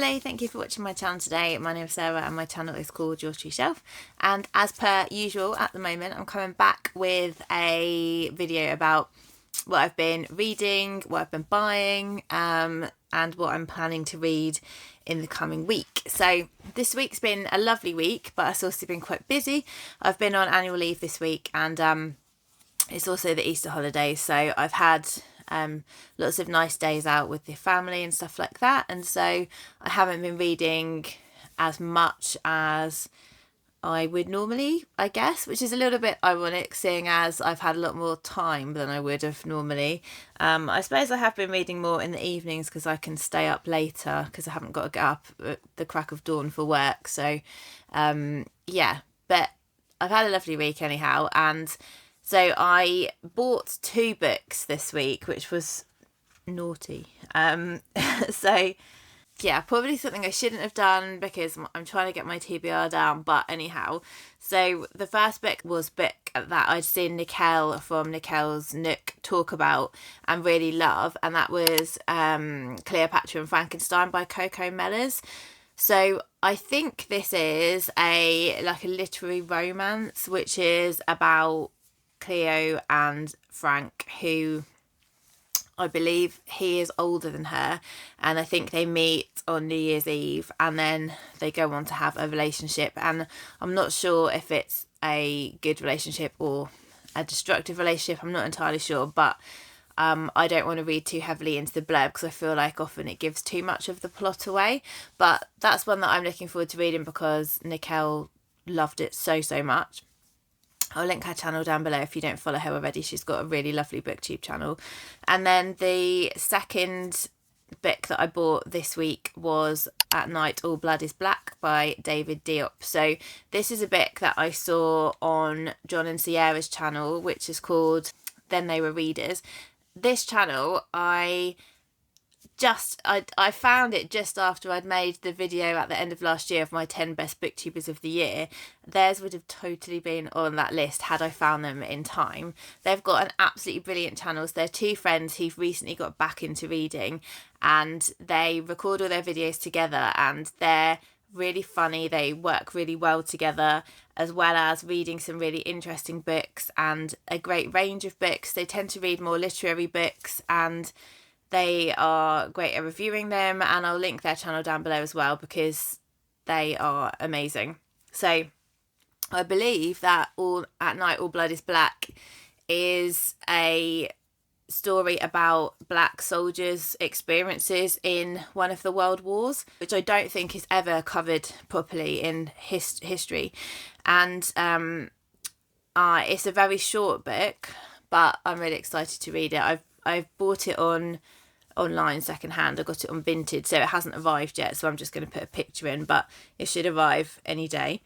Hello, thank you for watching my channel today. My name is Sarah and my channel is called Your True Shelf, and as per usual at the moment I'm coming back with a video about what I've been reading, what I've been buying, and what I'm planning to read in the coming week. So this week's been a lovely week, but it's also been quite busy. I've been on annual leave this week, and it's also the Easter holidays, so I've had lots of nice days out with the family and stuff like that, and so I haven't been reading as much as I would normally, I guess, which is a little bit ironic seeing as I've had a lot more time than I would have normally. I suppose I have been reading more in the evenings because I can stay up later because I haven't got to get up at the crack of dawn for work. So yeah, but I've had a lovely week anyhow, and so I bought 2 books this week, which was naughty. So yeah, probably something I shouldn't have done because I'm trying to get my TBR down, but anyhow. So the first book was a book that I'd seen Nicole from Nicole's Nook talk about and really love, and that was Cleopatra and Frankenstein by Coco Mellors. So I think this is a literary romance, which is about Cleo and Frank, who I believe he is older than her, and I think they meet on New Year's Eve and then they go on to have a relationship, and I'm not sure if it's a good relationship or a destructive relationship. I'm not entirely sure, but I don't want to read too heavily into the blurb because I feel like often it gives too much of the plot away, but that's one that I'm looking forward to reading because Nicole loved it so much. I'll link her channel down below if you don't follow her already. She's got a really lovely booktube channel. And then the second book that I bought this week was At Night All Blood is Black by Diop. So this is a book that I saw on John and Sierra's channel, which is called Then They Were Readers. This channel, I found it just after I'd made the video at the end of last year of my 10 best booktubers of the year. Theirs would have totally been on that list had I found them in time. They've got an absolutely brilliant channel. They're 2 friends who've recently got back into reading, and they record all their videos together, and they're really funny. They work really well together, as well as reading some really interesting books and a great range of books. They tend to read more literary books, and they are great at reviewing them, and I'll link their channel down below as well because they are amazing. So I believe that At Night All Blood is Black is a story about black soldiers' experiences in one of the world wars, which I don't think is ever covered properly in history. And it's a very short book, but I'm really excited to read it. I've bought it online secondhand. I got it on Vinted, so it hasn't arrived yet, so I'm just going to put a picture in, but it should arrive any day.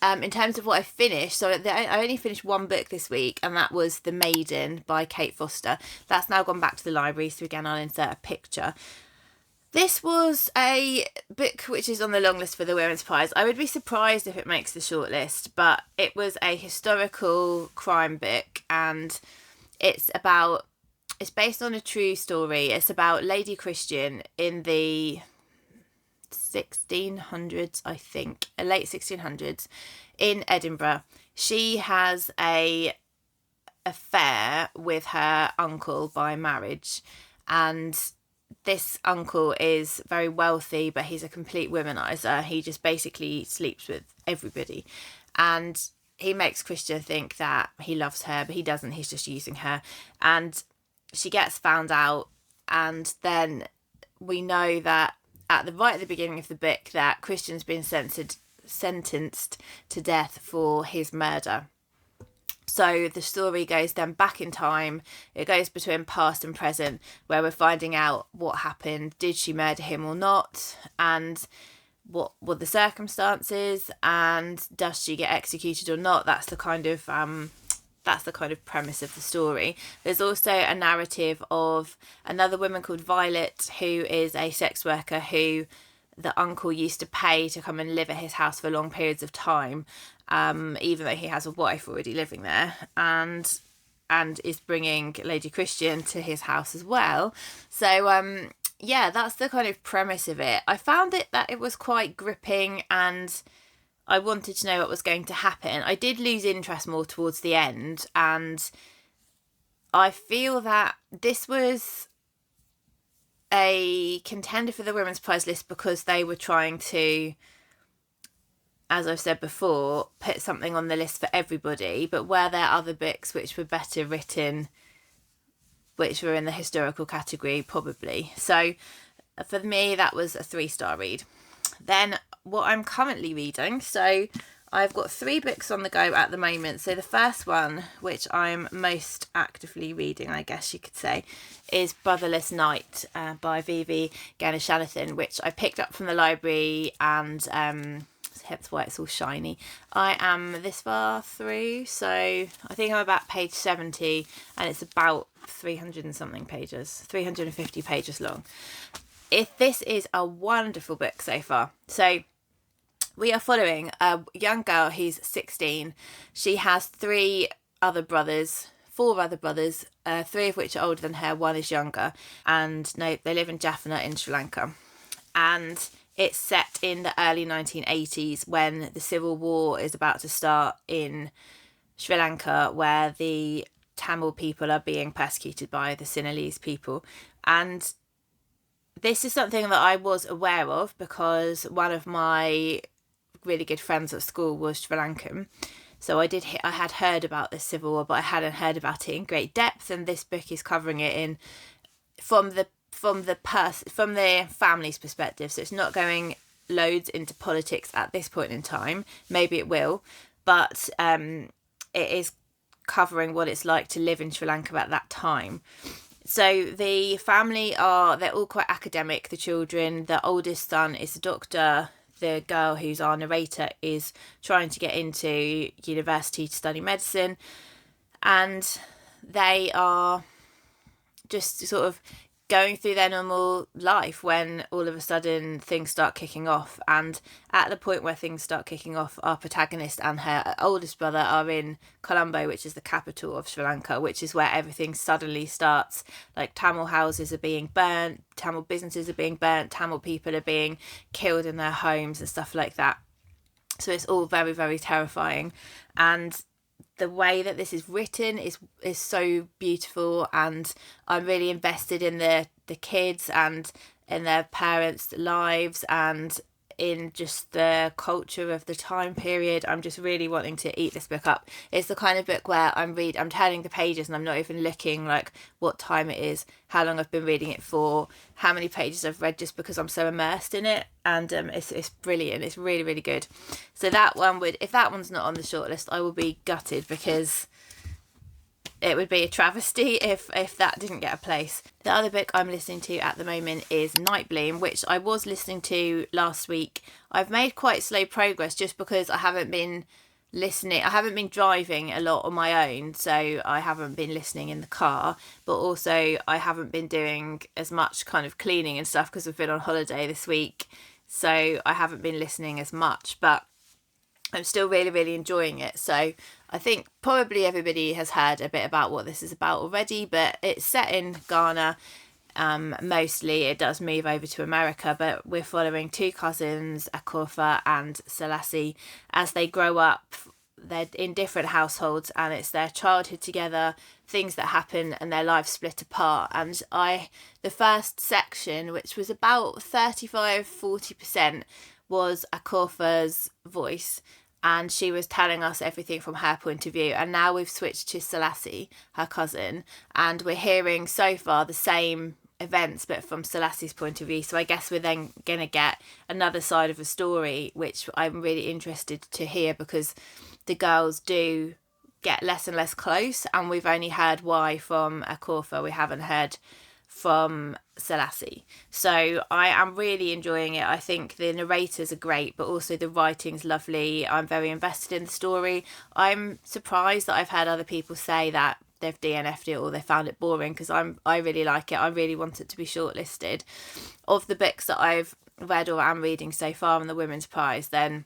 In terms of what I finished, so I only finished 1 book this week, and that was The Maiden by Kate Foster. That's now gone back to the library, so again I'll insert a picture. This was a book which is on the long list for the Women's Prize. I would be surprised if it makes the shortlist, but it was a historical crime book, and it's based on a true story. It's about Lady Christian in the 1600s, I think, late 1600s, in Edinburgh. She has a affair with her uncle by marriage, and this uncle is very wealthy, but he's a complete womanizer. He just basically sleeps with everybody, and he makes Christian think that he loves her, but he doesn't. He's just using her, and she gets found out, and then we know that right at the beginning of the book that Christian's been sentenced to death for his murder. So the story goes then back in time. It goes between past and present, where we're finding out what happened. Did she murder him or not? And what were the circumstances? And does she get executed or not? That's the kind of premise of the story. There's also a narrative of another woman called Violet, who is a sex worker who the uncle used to pay to come and live at his house for long periods of time, even though he has a wife already living there, and is bringing Lady Christian to his house as well. So yeah, that's the kind of premise of it. I found it that it was quite gripping and I wanted to know what was going to happen. I did lose interest more towards the end, and I feel that this was a contender for the Women's Prize list because they were trying to, as I've said before, put something on the list for everybody, but were there other books which were better written, which were in the historical category? Probably. So for me, that was a 3-star read. Then what I'm currently reading, so I've got 3 books on the go at the moment. So the first one, which I'm most actively reading, I guess you could say, is Brotherless Night by V.V. Ganeshananthan, which I picked up from the library, and that's why it's all shiny. I am this far through, so I think I'm about page 70, and it's about 300 and something pages, 350 pages long. This is a wonderful book so far. So we are following a young girl who's 16. She has 4 other brothers, 3 of which are older than her, 1 is younger, and no, they live in Jaffna in Sri Lanka. And it's set in the early 1980s when the civil war is about to start in Sri Lanka, where the Tamil people are being persecuted by the Sinhalese people. And this is something that I was aware of because one of my really good friends at school was Sri Lankan. So I had heard about this civil war, but I hadn't heard about it in great depth. And this book is covering it from the family's perspective. So it's not going loads into politics at this point in time. Maybe it will, but it is covering what it's like to live in Sri Lanka at that time. So the family they're all quite academic, the children. The oldest son is a doctor. The girl who's our narrator is trying to get into university to study medicine. And they are just sort of going through their normal life when all of a sudden things start kicking off. And at the point where things start kicking off, our protagonist and her oldest brother are in Colombo, which is the capital of Sri Lanka, which is where everything suddenly starts. Like Tamil houses are being burnt, Tamil businesses are being burnt, Tamil people are being killed in their homes and stuff like that. So it's all very, very terrifying. And the way that this is written is so beautiful, and I'm really invested in the kids and in their parents' lives and in just the culture of the time period. I'm just really wanting to eat this book up. It's the kind of book where I'm turning the pages and I'm not even looking like what time it is, how long I've been reading it for, how many pages I've read, just because I'm so immersed in it. And it's brilliant. It's really, really good. So that one if that one's not on the shortlist, I will be gutted, because it would be a travesty if that didn't get a place. The other book I'm listening to at the moment is Nightbloom, which I was listening to last week. I've made quite slow progress just because I haven't been listening. I haven't been driving a lot on my own, so I haven't been listening in the car. But also I haven't been doing as much kind of cleaning and stuff because I've been on holiday this week. So I haven't been listening as much, but I'm still really, really enjoying it. So I think probably everybody has heard a bit about what this is about already, but it's set in Ghana. Mostly it does move over to America, but we're following 2 cousins, Akorfa and Selassie, as they grow up. They're in different households, and it's their childhood together, things that happen, and their lives split apart. And the first section, which was about 35-40%, was Akorfa's voice, and she was telling us everything from her point of view. And now we've switched to Selassie, her cousin, and we're hearing so far the same events but from Selassie's point of view. So I guess we're then going to get another side of a story, which I'm really interested to hear, because the girls do get less and less close, and we've only heard why from Akorfa. We haven't heard from Selassie. So I am really enjoying it. I think the narrators are great, but also the writing's lovely. I'm very invested in the story. I'm surprised that I've heard other people say that they've DNF'd it or they found it boring, because I really like it. I really want it to be shortlisted. Of the books that I've read or am reading so far on the Women's Prize, then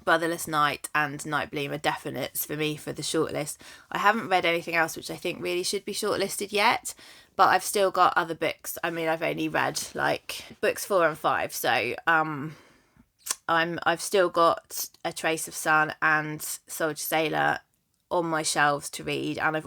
Brotherless Night and Nightbloom are definites for me for the shortlist. I haven't read anything else which I think really should be shortlisted yet, but I've still got other books. I mean, I've only read like books 4 and 5, so I've still got A Trace of Sun and Soldier Sailor on my shelves to read, and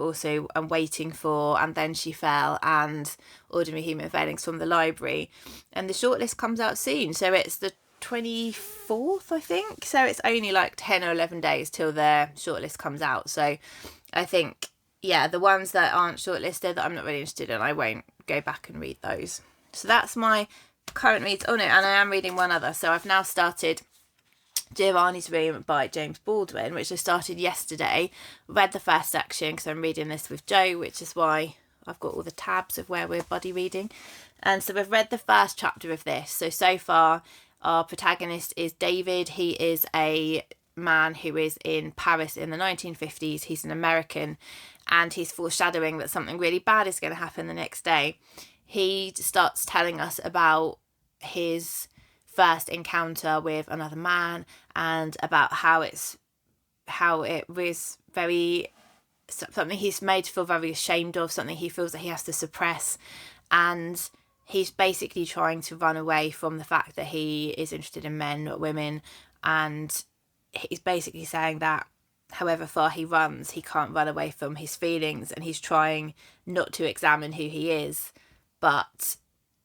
I'm waiting for And Then She Fell and Ordinary Human Failings from the library, and the shortlist comes out soon, so it's the 24th, I think, so it's only like 10 or 11 days till the shortlist comes out. So I think, yeah, the ones that aren't shortlisted that I'm not really interested in, I won't go back and read those. So that's my current reads. Oh no, and I am reading one other. So I've now started Giovanni's Room by James Baldwin, which I started yesterday. Read the first section because I'm reading this with Joe, which is why I've got all the tabs of where we're buddy reading. And so we've read the first chapter of this. So far, our protagonist is David. He is a man who is in Paris in the 1950s. He's an American, and he's foreshadowing that something really bad is going to happen the next day. He starts telling us about his first encounter with another man, and about how it was something he's made to feel very ashamed of, something he feels that he has to suppress, and he's basically trying to run away from the fact that he is interested in men, not women, and he's basically saying that however far he runs, he can't run away from his feelings, and he's trying not to examine who he is, but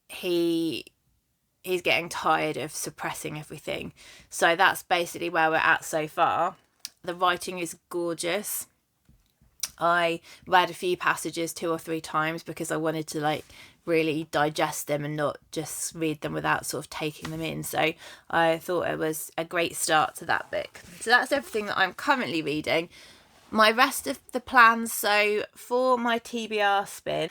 he's getting tired of suppressing everything. So that's basically where we're at so far. The writing is gorgeous. I read a few passages 2 or 3 times because I wanted to really digest them and not just read them without sort of taking them in. So I thought it was a great start to that book. So that's everything that I'm currently reading. My rest of the plans, so for my TBR spin,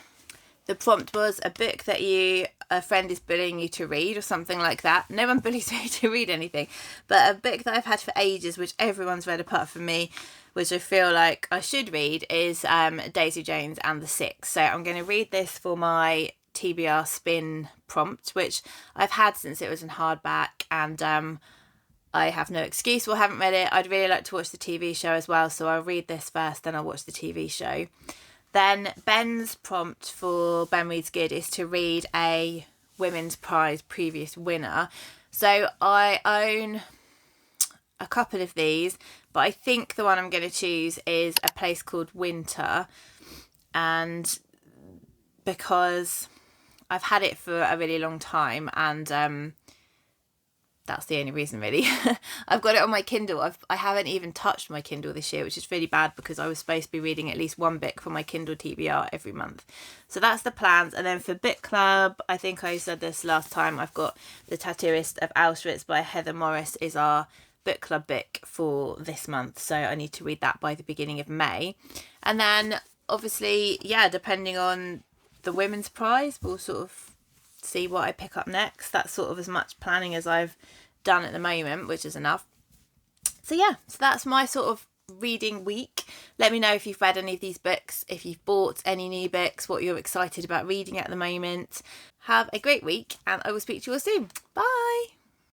the prompt was a book that a friend is bullying you to read or something like that. No one bullies me to read anything, but a book that I've had for ages, which everyone's read apart from me, which I feel like I should read, is Daisy Jones and the Six. So I'm going to read this for my TBR spin prompt, which I've had since it was in hardback, and I have no excuse for haven't read it. I'd really like to watch the TV show as well, so I'll read this first, then I'll watch the TV show. Then Ben's prompt for Ben Reads Good is to read a Women's Prize previous winner. So I own a couple of these, but I think the one I'm going to choose is A Place Called Winter, and because I've had it for a really long time, and that's the only reason really. I've got it on my Kindle. I haven't even touched my Kindle this year, which is really bad because I was supposed to be reading at least one book for my Kindle TBR every month. So that's the plans. And then for book club, I think I said this last time, I've got The Tattoist of Aushwitz by Heather Morris is our book club book for this month. So I need to read that by the beginning of May. And then obviously, yeah, depending on the women's prize, we'll sort of see what I pick up next. That's sort of as much planning as I've done at the moment, which is enough. So yeah, so that's my sort of reading week. Let me know if you've read any of these books, if you've bought any new books, what you're excited about reading at the moment. Have a great week, and I will speak to you all soon. Bye.